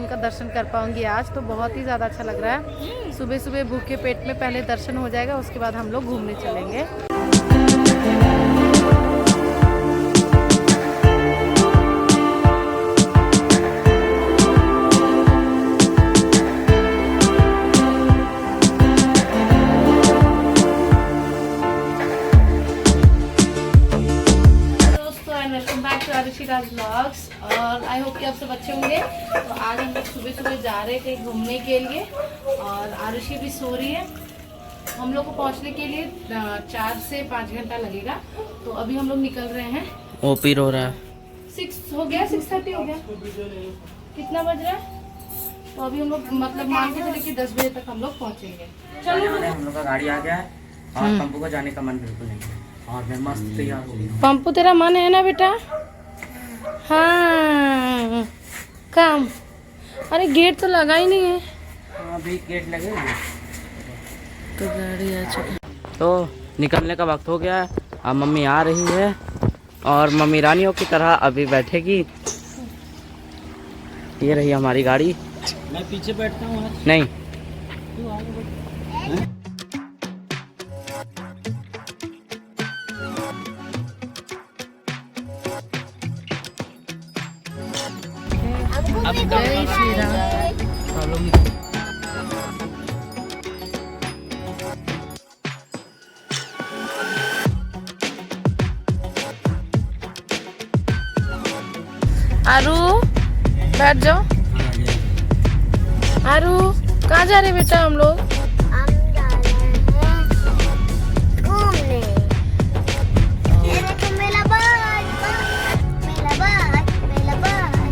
उनका दर्शन कर पाऊंगी आज, तो बहुत ही ज़्यादा अच्छा लग रहा है। सुबह सुबह भूखे पेट में पहले दर्शन हो जाएगा, उसके बाद हम लोग घूमने चलेंगे। व्लॉग्स, और आई होप कि आप सब अच्छे होंगे। तो आज हम लोग सुबह सुबह जा रहे थे घूमने के लिए, और आरुषि भी सो रही है। हम लोग को पहुंचने के लिए 4 से 5 घंटा लगेगा। तो अभी हम लोग निकल रहे हैं। ओपी रो रहा है। 6 हो गया, 6:30 हो गया। कितना बज रहा है? तो अभी हम लोग मतलब मान के चले कि 10 बजे तक हम लोग पहुंचेंगे। चलो, हम लोग का गाड़ी आ गया है और पंपू को जाने का मन बिल्कुल नहीं है, और मैं मस्त तैयार हो गया। पंपू तेरा मन है ना बेटा? हाँ, काम। अरे गेट तो लगा ही नहीं है। अभी गेट लगेगा तो गाड़ी आ चुकी। तो निकलने का वक्त हो गया है। अब मम्मी आ रही है और मम्मी रानियों की तरह अभी बैठेगी। ये रही हमारी गाड़ी। मैं पीछे बैठता हूँ। नहीं, जय श्री राम। आरू, बैठ जाओ। आरू, कहाँ जा रहे बेटा हम लोग? हम जा रहे हैं घूमने। ये देखो मेरा बाज, मेरा बाज, मेरा बाज।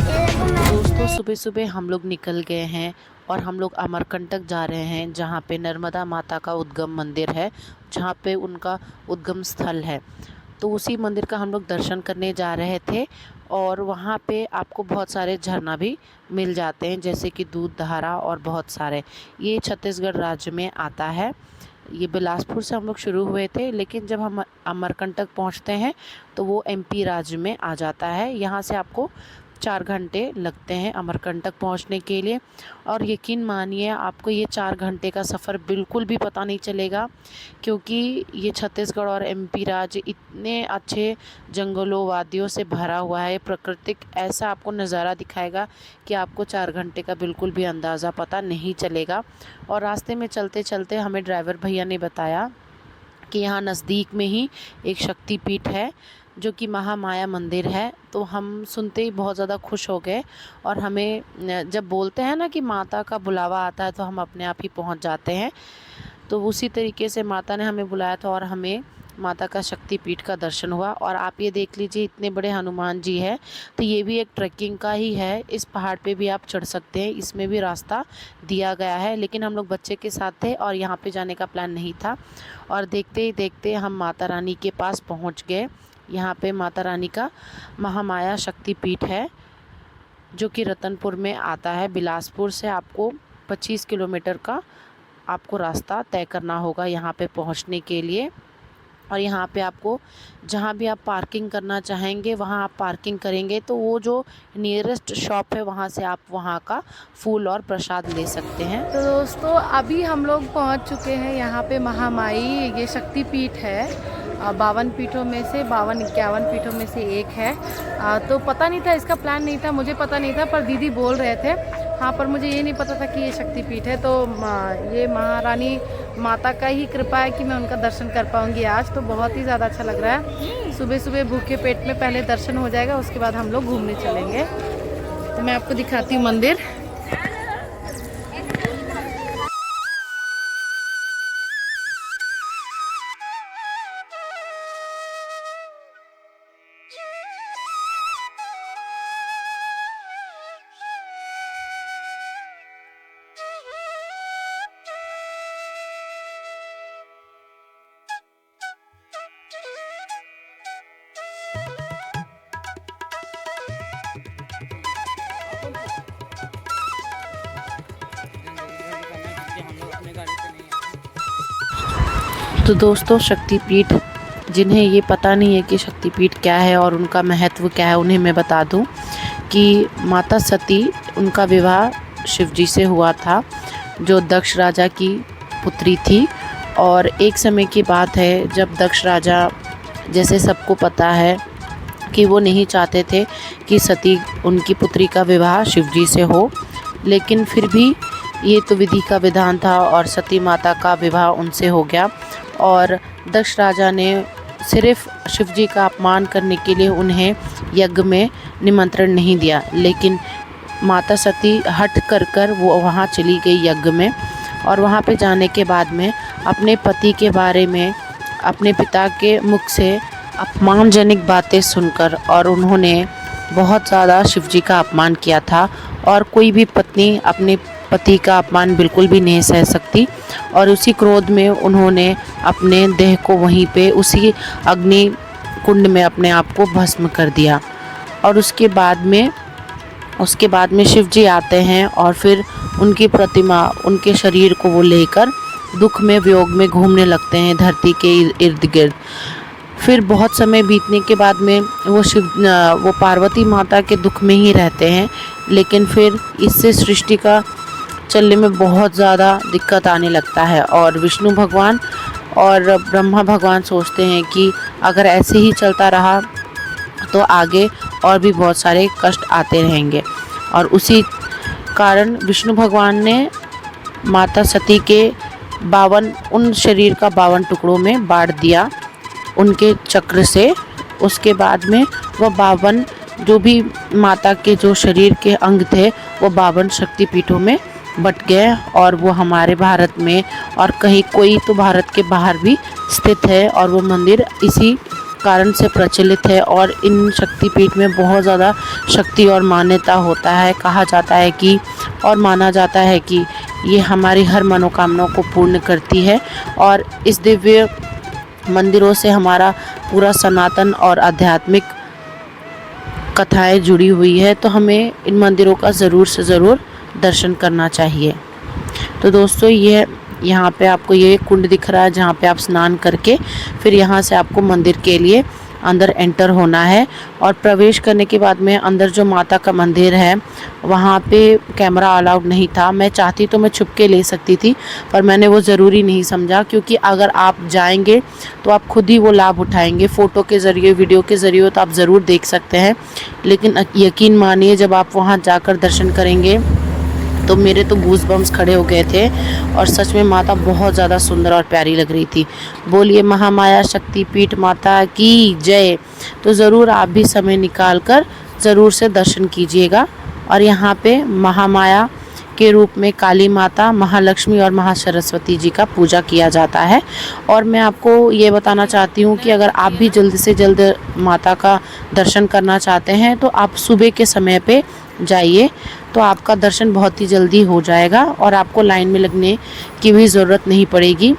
ये देखो दोस्तों, सुबह सुबह हम लोग निकल गए हैं और हम लोग अमरकंटक जा रहे हैं, जहाँ पे नर्मदा माता का उद्गम मंदिर है, जहाँ पे उनका उद्गम स्थल है। तो उसी मंदिर का हम लोग दर्शन करने जा रहे थे। और वहाँ पे आपको बहुत सारे झरना भी मिल जाते हैं, जैसे कि दूध धारा और बहुत सारे। ये छत्तीसगढ़ राज्य में आता है। ये बिलासपुर से हम लोग शुरू हुए थे, लेकिन जब हम अमरकंटक पहुँचते हैं तो वो MP राज्य में आ जाता है। यहाँ से आपको 4 घंटे लगते हैं अमरकंटक पहुंचने के लिए। और यकीन मानिए, आपको ये 4 घंटे का सफ़र बिल्कुल भी पता नहीं चलेगा, क्योंकि ये छत्तीसगढ़ और MP राज्य इतने अच्छे जंगलों वादियों से भरा हुआ है। प्राकृतिक ऐसा आपको नज़ारा दिखाएगा कि आपको 4 घंटे का बिल्कुल भी अंदाज़ा पता नहीं चलेगा। और रास्ते में चलते चलते हमें ड्राइवर भैया ने बताया कि यहाँ नज़दीक में ही एक शक्तिपीठ है, जो कि महामाया मंदिर है। तो हम सुनते ही बहुत ज़्यादा खुश हो गए, और हमें जब बोलते हैं ना कि माता का बुलावा आता है तो हम अपने आप ही पहुंच जाते हैं। तो उसी तरीके से माता ने हमें बुलाया था और हमें माता का शक्तिपीठ का दर्शन हुआ। और आप ये देख लीजिए, इतने बड़े हनुमान जी है। तो ये भी एक ट्रैकिंग का ही है। इस पहाड़ पे भी आप चढ़ सकते हैं, इसमें भी रास्ता दिया गया है। लेकिन हम लोग बच्चे के साथ थे और यहाँ पे जाने का प्लान नहीं था। और देखते ही देखते हम माता रानी के पास पहुँच गए। यहाँ पे माता रानी का महामाया शक्तिपीठ है, जो कि रतनपुर में आता है। बिलासपुर से आपको 25 किलोमीटर का आपको रास्ता तय करना होगा यहाँ पे पहुँचने के लिए। और यहाँ पे आपको जहाँ भी आप पार्किंग करना चाहेंगे वहाँ आप पार्किंग करेंगे, तो वो जो नियरेस्ट शॉप है वहाँ से आप वहाँ का फूल और प्रसाद ले सकते हैं। तो दोस्तों, अभी हम लोग पहुँच चुके हैं यहाँ पे महामाई। ये शक्तिपीठ है, 52 पीठों में से 52-51 पीठों में से एक है। तो पता नहीं था, इसका प्लान नहीं था, मुझे पता नहीं था, पर दीदी बोल रहे थे। हाँ, पर मुझे ये नहीं पता था कि ये शक्तिपीठ है। तो ये महारानी माता का ही कृपा है कि मैं उनका दर्शन कर पाऊंगी आज, तो बहुत ही ज़्यादा अच्छा लग रहा है। सुबह सुबह भूखे पेट में पहले दर्शन हो जाएगा, उसके बाद हम लोग घूमने चलेंगे। तो मैं आपको दिखाती हूँ मंदिर। तो दोस्तों, शक्तिपीठ, जिन्हें ये पता नहीं है कि शक्तिपीठ क्या है और उनका महत्व क्या है, उन्हें मैं बता दूं कि माता सती उनका विवाह शिवजी से हुआ था, जो दक्ष राजा की पुत्री थी। और एक समय की बात है जब दक्ष राजा, जैसे सबको पता है कि वो नहीं चाहते थे कि सती उनकी पुत्री का विवाह शिवजी से हो, लेकिन फिर भी ये तो विधि का विधान था और सती माता का विवाह उनसे हो गया। और दक्ष राजा ने सिर्फ शिवजी का अपमान करने के लिए उन्हें यज्ञ में निमंत्रण नहीं दिया, लेकिन माता सती हट कर वो वहाँ चली गई यज्ञ में। और वहाँ पे जाने के बाद में अपने पति के बारे में अपने पिता के मुख से अपमानजनक बातें सुनकर, और उन्होंने बहुत ज़्यादा शिवजी का अपमान किया था। और कोई भी पत्नी अपने पति का अपमान बिल्कुल भी नहीं सह सकती, और उसी क्रोध में उन्होंने अपने देह को वहीं पे उसी अग्नि कुंड में अपने आप को भस्म कर दिया। और उसके बाद में शिव जी आते हैं और फिर उनकी प्रतिमा, उनके शरीर को वो लेकर दुख में वियोग में घूमने लगते हैं धरती के इर्द गिर्द। फिर बहुत समय बीतने के बाद में वो पार्वती माता के दुख में ही रहते हैं, लेकिन फिर इससे सृष्टि का चलने में बहुत ज़्यादा दिक्कत आने लगता है। और विष्णु भगवान और ब्रह्मा भगवान सोचते हैं कि अगर ऐसे ही चलता रहा तो आगे और भी बहुत सारे कष्ट आते रहेंगे। और उसी कारण विष्णु भगवान ने माता सती के 52 शरीर का 52 टुकड़ों में बांट दिया उनके चक्र से। उसके बाद में वह 52 जो भी माता के जो शरीर के अंग थे वो 52 शक्तिपीठों में बट गए, और वो हमारे भारत में और कहीं कोई तो भारत के बाहर भी स्थित है। और वो मंदिर इसी कारण से प्रचलित है। और इन शक्तिपीठ में बहुत ज़्यादा शक्ति और मान्यता होता है। कहा जाता है कि और माना जाता है कि ये हमारी हर मनोकामनाओं को पूर्ण करती है। और इस दिव्य मंदिरों से हमारा पूरा सनातन और आध्यात्मिक कथाएं जुड़ी हुई है, तो हमें इन मंदिरों का ज़रूर से ज़रूर दर्शन करना चाहिए। तो दोस्तों, ये यहाँ पे आपको ये कुंड दिख रहा है जहाँ पे आप स्नान करके फिर यहाँ से आपको मंदिर के लिए अंदर एंटर होना है। और प्रवेश करने के बाद में अंदर जो माता का मंदिर है वहाँ पे कैमरा अलाउड नहीं था। मैं चाहती तो मैं छुप के ले सकती थी, पर मैंने वो ज़रूरी नहीं समझा, क्योंकि अगर आप जाएंगे तो आप खुद ही वो लाभ उठाएंगे। फ़ोटो के ज़रिए, वीडियो के ज़रिए तो आप ज़रूर देख सकते हैं, लेकिन यकीन मानिए जब आप वहाँ जाकर दर्शन करेंगे तो मेरे तो गूज बम्स खड़े हो गए थे। और सच में माता बहुत ज़्यादा सुंदर और प्यारी लग रही थी। बोलिए महामाया शक्तिपीठ माता की जय। तो ज़रूर आप भी समय निकाल कर ज़रूर से दर्शन कीजिएगा। और यहाँ पे महामाया के रूप में काली माता, महालक्ष्मी और महासरस्वती जी का पूजा किया जाता है। और मैं आपको ये बताना चाहती हूँ कि अगर आप भी जल्द से जल्द माता का दर्शन करना चाहते हैं तो आप सुबह के समय पे जाइए, तो आपका दर्शन बहुत ही जल्दी हो जाएगा और आपको लाइन में लगने की भी ज़रूरत नहीं पड़ेगी।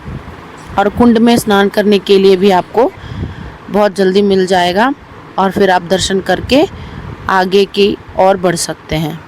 और कुंड में स्नान करने के लिए भी आपको बहुत जल्दी मिल जाएगा, और फिर आप दर्शन करके आगे की ओर बढ़ सकते हैं।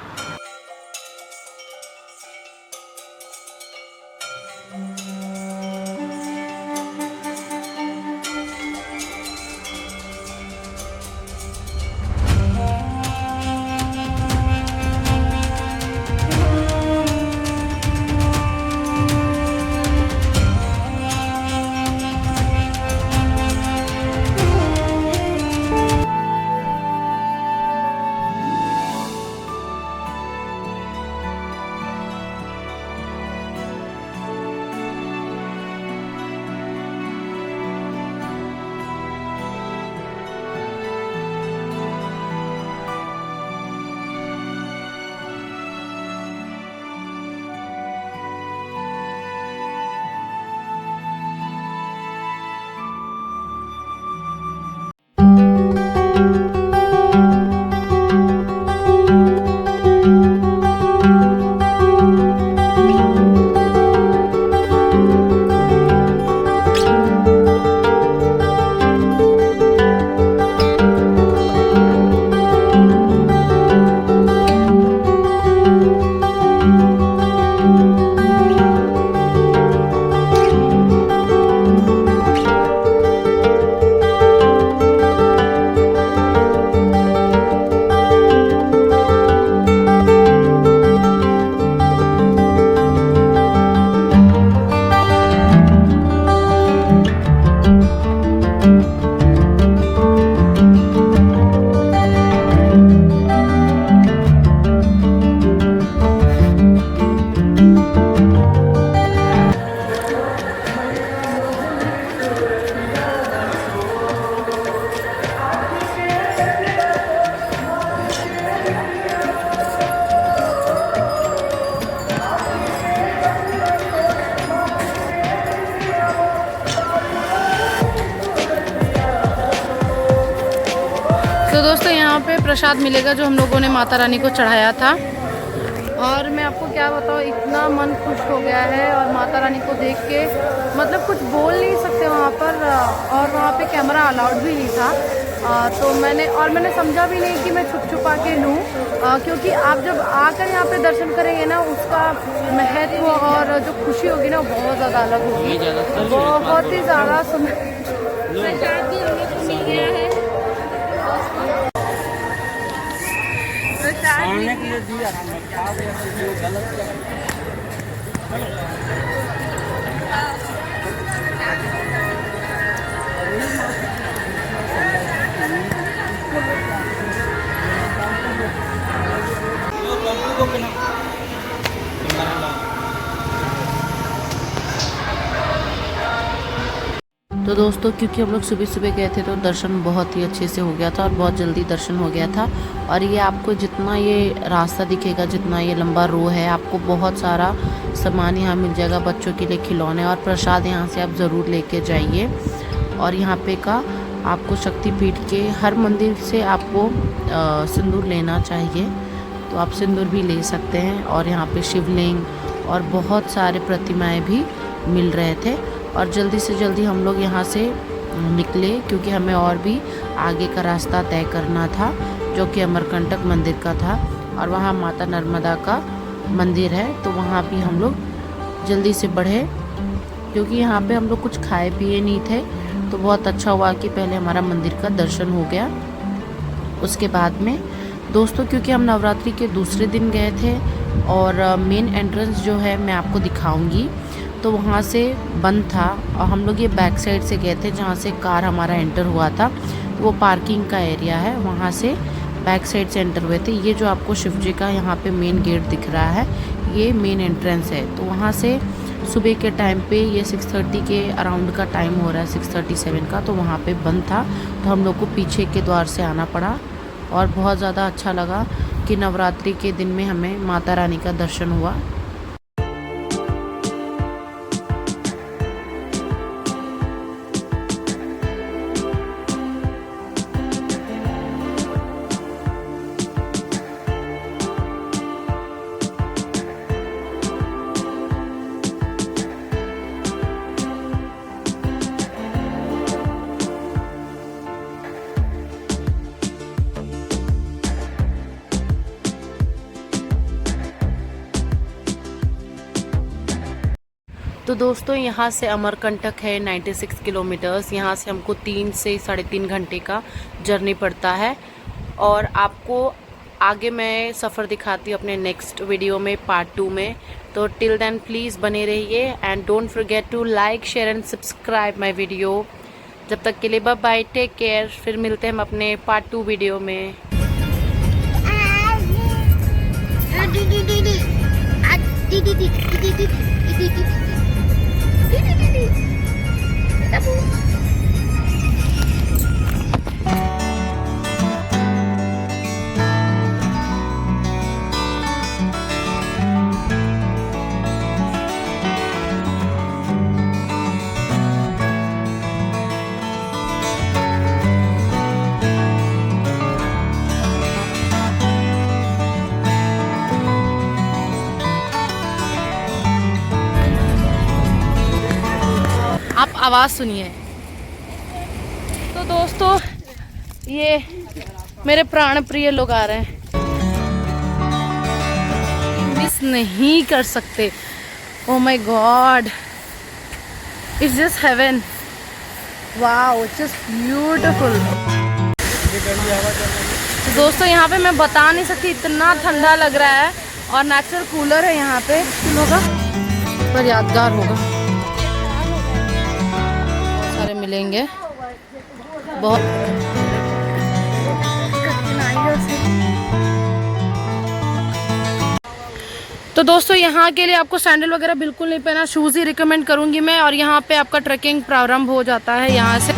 प्रसाद मिलेगा जो हम लोगों ने माता रानी को चढ़ाया था। और मैं आपको क्या बताऊँ, इतना मन खुश हो गया है और माता रानी को देख के मतलब कुछ बोल नहीं सकते वहाँ पर। और वहाँ पे कैमरा अलाउड भी नहीं था, तो मैंने समझा भी नहीं कि मैं छुप छुपा के लूँ, क्योंकि आप जब आकर यहाँ पे दर्शन करेंगे ना, उसका महत्व और जो खुशी होगी ना, बहुत ज़्यादा अलग होगी, बहुत ही ज़्यादा सुंदर। तो दोस्तों, क्योंकि हम लोग सुबह सुबह गए थे तो दर्शन बहुत ही अच्छे से हो गया था और बहुत जल्दी दर्शन हो गया था। और ये आपको जितना ये रास्ता दिखेगा, जितना ये लंबा रो है, आपको बहुत सारा सामान यहाँ मिल जाएगा, बच्चों के लिए खिलौने और प्रसाद यहाँ से आप ज़रूर लेके जाइए। और यहाँ पे का आपको शक्तिपीठ के हर मंदिर से आपको सिंदूर लेना चाहिए, तो आप सिंदूर भी ले सकते हैं। और यहाँ पे शिवलिंग और बहुत सारे प्रतिमाएं भी मिल रहे थे। और जल्दी से जल्दी हम लोग यहाँ से निकले, क्योंकि हमें और भी आगे का रास्ता तय करना था, जो कि अमरकंटक मंदिर का था। और वहाँ माता नर्मदा का मंदिर है, तो वहाँ भी हम लोग जल्दी से बढ़े, क्योंकि यहाँ पे हम लोग कुछ खाए पिए नहीं थे। तो बहुत अच्छा हुआ कि पहले हमारा मंदिर का दर्शन हो गया। उसके बाद में दोस्तों, क्योंकि हम नवरात्रि के दूसरे दिन गए थे और मेन एंट्रेंस जो है मैं आपको दिखाऊंगी, तो वहाँ से बंद था। और हम लोग ये बैक साइड से गए थे, जहाँ से कार हमारा एंटर हुआ था, तो वो पार्किंग का एरिया है, वहाँ से बैक साइड से एंटर हुए थे। ये जो आपको शिव जी का यहाँ पे मेन गेट दिख रहा है, ये मेन एंट्रेंस है। तो वहाँ से सुबह के टाइम पे ये 6:30 के अराउंड का टाइम हो रहा है, 6:37 का, तो वहाँ पे बंद था, तो हम लोग को पीछे के द्वार से आना पड़ा। और बहुत ज़्यादा अच्छा लगा कि नवरात्रि के दिन में हमें माता रानी का दर्शन हुआ। तो दोस्तों, यहाँ से अमरकंटक है 96 किलोमीटर्स। यहाँ से हमको 3 से 3.5 घंटे का जर्नी पड़ता है। और आपको आगे मैं सफ़र दिखाती हूँ अपने नेक्स्ट वीडियो में, पार्ट 2 में। तो टिल देन प्लीज़ बने रहिए and don't forget to like, share and subscribe my video. जब तक के लिए बाय बाय, टेक केयर। फिर मिलते हैं हम अपने पार्ट 2 वीडियो में। आप आवाज़ सुनिए। तो दोस्तों, ये मेरे प्राण प्रिय लोग आ रहे हैं, मिस नहीं कर सकते। Oh my God, it's just heaven, wow, it's just beautiful. तो दोस्तों, यहाँ पे मैं बता नहीं सकती, इतना ठंडा लग रहा है। और नेचुरल कूलर है यहाँ पे, होगा पर यादगार होगा, सारे मिलेंगे बहुत। तो दोस्तों, यहाँ के लिए आपको सैंडल वगैरह बिल्कुल नहीं पहना, शूज़ ही रिकमेंड करूँगी मैं। और यहाँ पे आपका ट्रैकिंग प्रारंभ हो जाता है यहाँ से।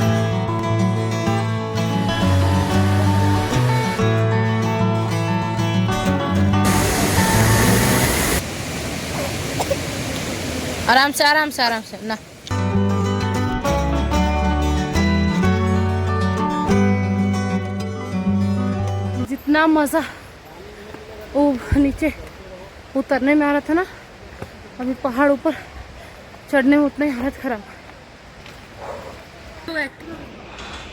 आराम से आराम से आराम से ना। इतना मज़ा वो नीचे उतरने में आ रहा था ना, अभी पहाड़ ऊपर चढ़ने में उतना ही हालत खराब।